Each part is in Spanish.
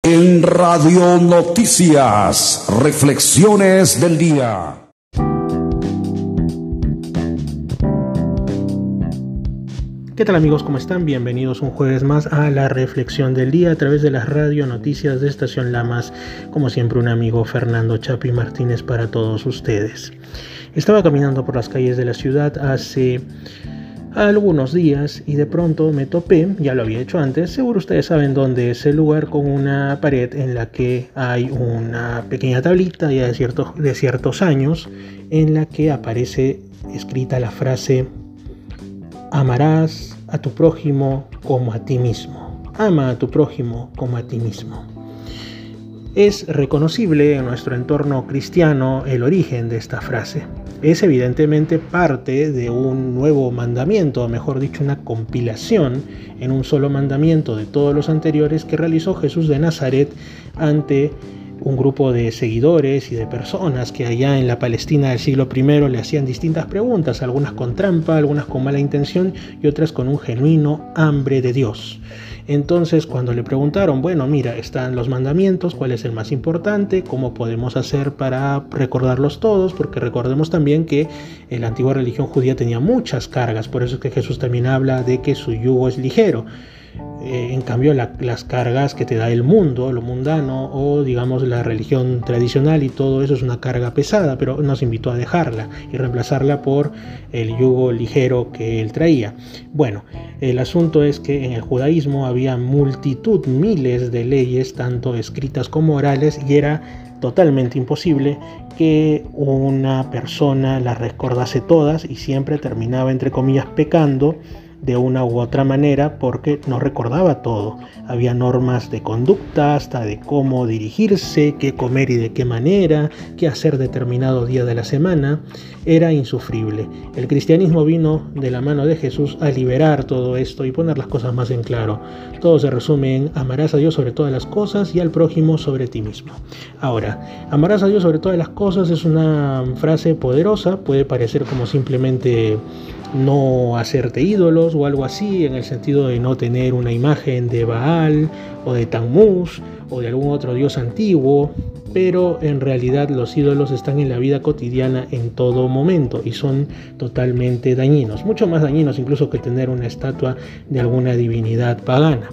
En Radio Noticias, reflexiones del día. ¿Qué tal amigos? ¿Cómo están? Bienvenidos un jueves más a la reflexión del día a través de las Radio Noticias de Estación Lamas. Como siempre, un amigo, Fernando Chapi Martínez, para todos ustedes. Estaba caminando por las calles de la ciudad hace algunos días y de pronto me topé, ya lo había hecho antes, seguro ustedes saben dónde es el lugar, con una pared en la que hay una pequeña tablita ya de ciertos años, en la que aparece escrita la frase: amarás a tu prójimo como a ti mismo. Ama a tu prójimo como a ti mismo. Es reconocible en nuestro entorno cristiano el origen de esta frase. Es evidentemente parte de un nuevo mandamiento, o mejor dicho, una compilación en un solo mandamiento de todos los anteriores que realizó Jesús de Nazaret ante un grupo de seguidores y de personas que allá en la Palestina del siglo I le hacían distintas preguntas, algunas con trampa, algunas con mala intención y otras con un genuino hambre de Dios. Entonces, cuando le preguntaron, bueno, mira, están los mandamientos, ¿cuál es el más importante? ¿Cómo podemos hacer para recordarlos todos? Porque recordemos también que la antigua religión judía tenía muchas cargas, por eso es que Jesús también habla de que su yugo es ligero. En cambio, las cargas que te da el mundo, lo mundano, o digamos la religión tradicional y todo eso, es una carga pesada, pero nos invitó a dejarla y reemplazarla por el yugo ligero que él traía. Bueno, el asunto es que en el judaísmo había multitud, miles de leyes, tanto escritas como orales, y era totalmente imposible que una persona las recordase todas y siempre terminaba, entre comillas, pecando de una u otra manera porque no recordaba todo. Había normas de conducta, hasta de cómo dirigirse, qué comer y de qué manera, qué hacer determinado día de la semana. Era insufrible. El cristianismo vino de la mano de Jesús a liberar todo esto y poner las cosas más en claro. Todo se resume en: amarás a Dios sobre todas las cosas y al prójimo sobre ti mismo. Ahora, amarás a Dios sobre todas las cosas es una frase poderosa, puede parecer como simplemente no hacerte ídolos o algo así, en el sentido de no tener una imagen de Baal o de Tammuz o de algún otro dios antiguo, pero en realidad los ídolos están en la vida cotidiana en todo momento y son totalmente dañinos, mucho más dañinos incluso que tener una estatua de alguna divinidad pagana.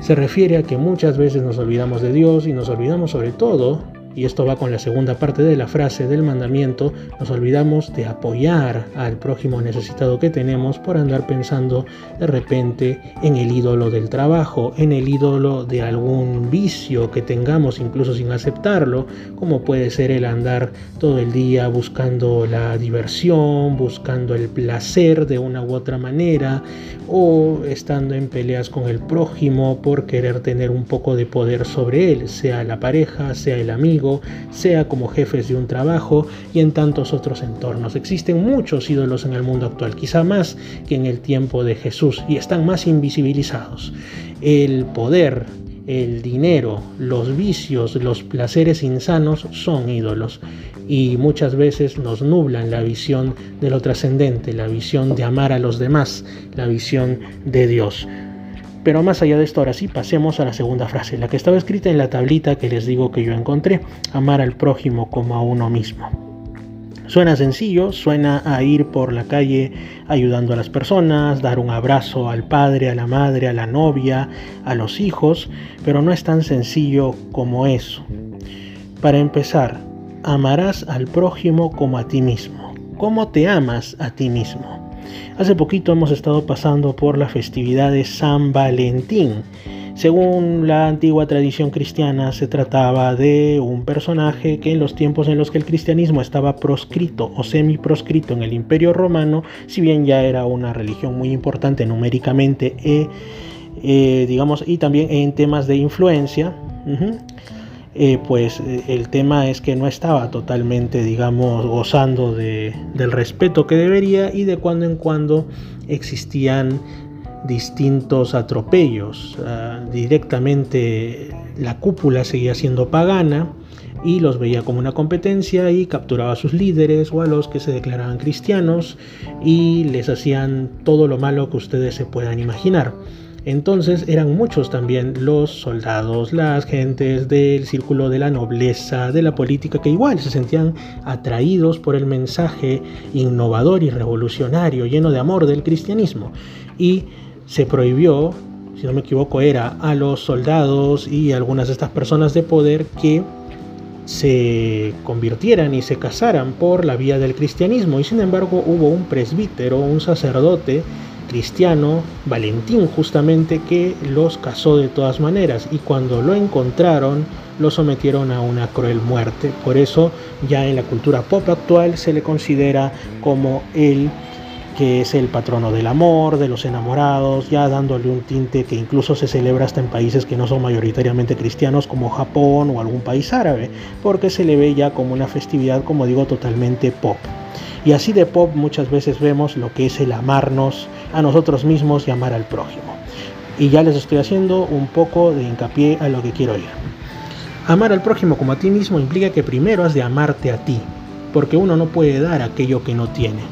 Se refiere a que muchas veces nos olvidamos de Dios y nos olvidamos sobre todo, y esto va con la segunda parte de la frase del mandamiento, nos olvidamos de apoyar al prójimo necesitado que tenemos por andar pensando de repente en el ídolo del trabajo, en el ídolo de algún vicio que tengamos incluso sin aceptarlo, como puede ser el andar todo el día buscando la diversión, buscando el placer de una u otra manera, o estando en peleas con el prójimo por querer tener un poco de poder sobre él, sea la pareja, sea el amigo, sea como jefes de un trabajo y en tantos otros entornos. Existen muchos ídolos en el mundo actual, quizá más que en el tiempo de Jesús, y están más invisibilizados. El poder, el dinero, los vicios, los placeres insanos son ídolos y muchas veces nos nublan la visión de lo trascendente, la visión de amar a los demás, la visión de Dios. Pero más allá de esto, ahora sí, pasemos a la segunda frase, la que estaba escrita en la tablita que les digo que yo encontré: amar al prójimo como a uno mismo. Suena sencillo, suena a ir por la calle ayudando a las personas, dar un abrazo al padre, a la madre, a la novia, a los hijos, pero no es tan sencillo como eso. Para empezar, amarás al prójimo como a ti mismo. ¿Cómo te amas a ti mismo? Hace poquito hemos estado pasando por la festividad de San Valentín. Según la antigua tradición cristiana, se trataba de un personaje que en los tiempos en los que el cristianismo estaba proscrito o semi-proscrito en el Imperio Romano, si bien ya era una religión muy importante numéricamente y también en temas de influencia, pues el tema es que no estaba totalmente, gozando del respeto que debería, y de cuando en cuando existían distintos atropellos. Directamente la cúpula seguía siendo pagana y los veía como una competencia y capturaba a sus líderes o a los que se declaraban cristianos y les hacían todo lo malo que ustedes se puedan imaginar. Entonces eran muchos también los soldados, las gentes del círculo de la nobleza, de la política, que igual se sentían atraídos por el mensaje innovador y revolucionario, lleno de amor del cristianismo. Y se prohibió, si no me equivoco, era a los soldados y algunas de estas personas de poder que se convirtieran y se casaran por la vía del cristianismo. Y sin embargo hubo un presbítero, un sacerdote cristiano, Valentín justamente, que los casó de todas maneras, y cuando lo encontraron lo sometieron a una cruel muerte. Por eso ya en la cultura pop actual se le considera como el que es el patrono del amor, de los enamorados, ya dándole un tinte que incluso se celebra hasta en países que no son mayoritariamente cristianos, como Japón o algún país árabe, porque se le ve ya como una festividad, como digo, totalmente pop. Y así de pop muchas veces vemos lo que es el amarnos a nosotros mismos y amar al prójimo. Y ya les estoy haciendo un poco de hincapié a lo que quiero ir. Amar al prójimo como a ti mismo implica que primero has de amarte a ti, porque uno no puede dar aquello que no tiene.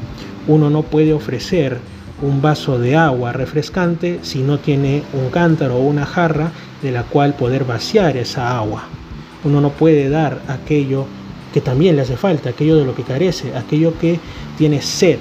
Uno no puede ofrecer un vaso de agua refrescante si no tiene un cántaro o una jarra de la cual poder vaciar esa agua. Uno no puede dar aquello que también le hace falta, aquello de lo que carece, aquello que tiene sed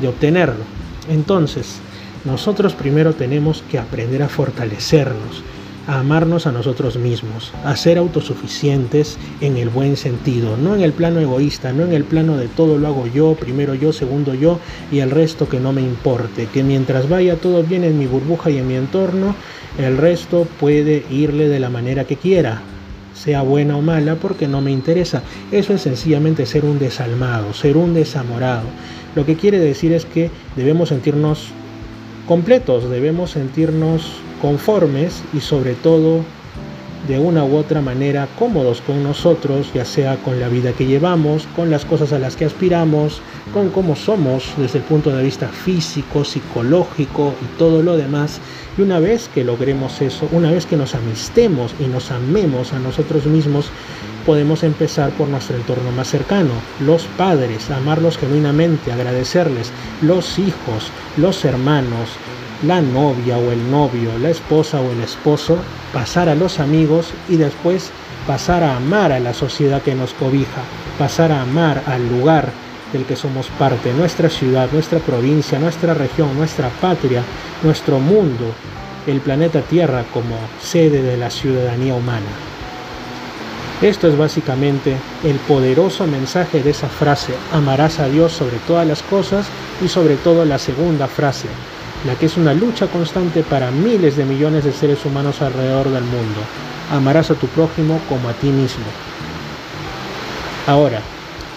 de obtenerlo. Entonces, nosotros primero tenemos que aprender a fortalecernos, a amarnos a nosotros mismos, a ser autosuficientes en el buen sentido, no en el plano egoísta, no en el plano de todo lo hago yo, primero yo, segundo yo y el resto que no me importe, que mientras vaya todo bien en mi burbuja y en mi entorno, el resto puede irle de la manera que quiera, sea buena o mala, porque no me interesa. Eso es sencillamente ser un desalmado, ser un desamorado. Lo que quiere decir es que debemos sentirnos completos, debemos sentirnos conformes y sobre todo de una u otra manera cómodos con nosotros, ya sea con la vida que llevamos, con las cosas a las que aspiramos, con cómo somos desde el punto de vista físico, psicológico y todo lo demás. Y una vez que logremos eso, una vez que nos amistemos y nos amemos a nosotros mismos, podemos empezar por nuestro entorno más cercano, los padres, amarlos genuinamente, agradecerles, los hijos, los hermanos, la novia o el novio, la esposa o el esposo, pasar a los amigos y después pasar a amar a la sociedad que nos cobija, pasar a amar al lugar del que somos parte, nuestra ciudad, nuestra provincia, nuestra región, nuestra patria, nuestro mundo, el planeta Tierra como sede de la ciudadanía humana. Esto es básicamente el poderoso mensaje de esa frase: amarás a Dios sobre todas las cosas, y sobre todo la segunda frase, la que es una lucha constante para miles de millones de seres humanos alrededor del mundo: amarás a tu prójimo como a ti mismo. Ahora,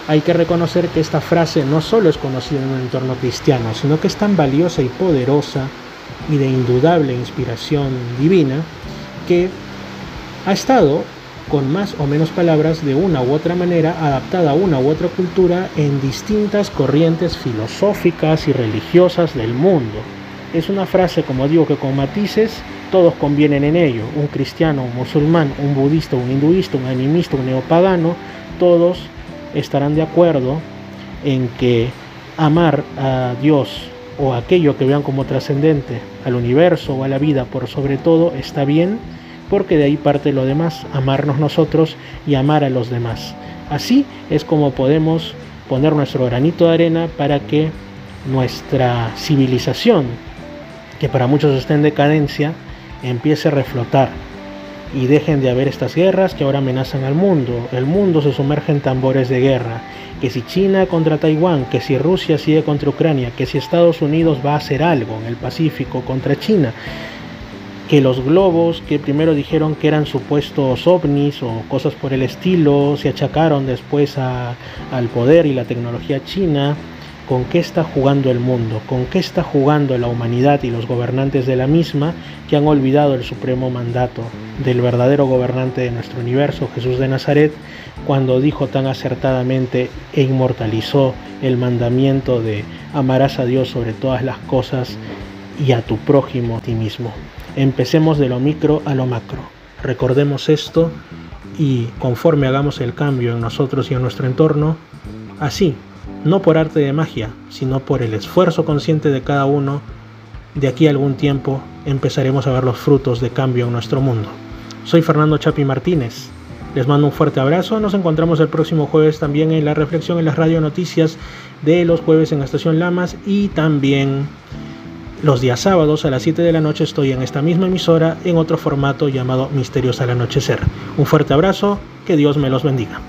hay que reconocer que esta frase no solo es conocida en un entorno cristiano, sino que es tan valiosa y poderosa y de indudable inspiración divina que ha estado, con más o menos palabras, de una u otra manera, adaptada a una u otra cultura en distintas corrientes filosóficas y religiosas del mundo. Es una frase, como digo, que con matices todos convienen en ello. Un cristiano, un musulmán, un budista, un hinduista, un animista, un neopagano, todos estarán de acuerdo en que amar a Dios o aquello que vean como trascendente, al universo o a la vida por sobre todo, está bien, porque de ahí parte lo demás, amarnos nosotros y amar a los demás. Así es como podemos poner nuestro granito de arena para que nuestra civilización, que para muchos está en decadencia, empiece a reflotar y dejen de haber estas guerras que ahora amenazan al mundo. El mundo se sumerge en tambores de guerra, que si China contra Taiwán, que si Rusia sigue contra Ucrania, que si Estados Unidos va a hacer algo en el Pacífico contra China, que los globos que primero dijeron que eran supuestos ovnis o cosas por el estilo se achacaron después al poder y la tecnología china. ¿Con qué está jugando el mundo? ¿Con qué está jugando la humanidad y los gobernantes de la misma, que han olvidado el supremo mandato del verdadero gobernante de nuestro universo, Jesús de Nazaret, cuando dijo tan acertadamente e inmortalizó el mandamiento de amarás a Dios sobre todas las cosas y a tu prójimo a ti mismo? Empecemos de lo micro a lo macro. Recordemos esto y conforme hagamos el cambio en nosotros y en nuestro entorno, así, no por arte de magia, sino por el esfuerzo consciente de cada uno, de aquí a algún tiempo empezaremos a ver los frutos de cambio en nuestro mundo. Soy Fernando Chapi Martínez. Les mando un fuerte abrazo. Nos encontramos el próximo jueves también en la reflexión en las radio noticias de los jueves en Estación Lamas, y también los días sábados a las 7 de la noche estoy en esta misma emisora en otro formato llamado Misterios al Anochecer. Un fuerte abrazo, que Dios me los bendiga.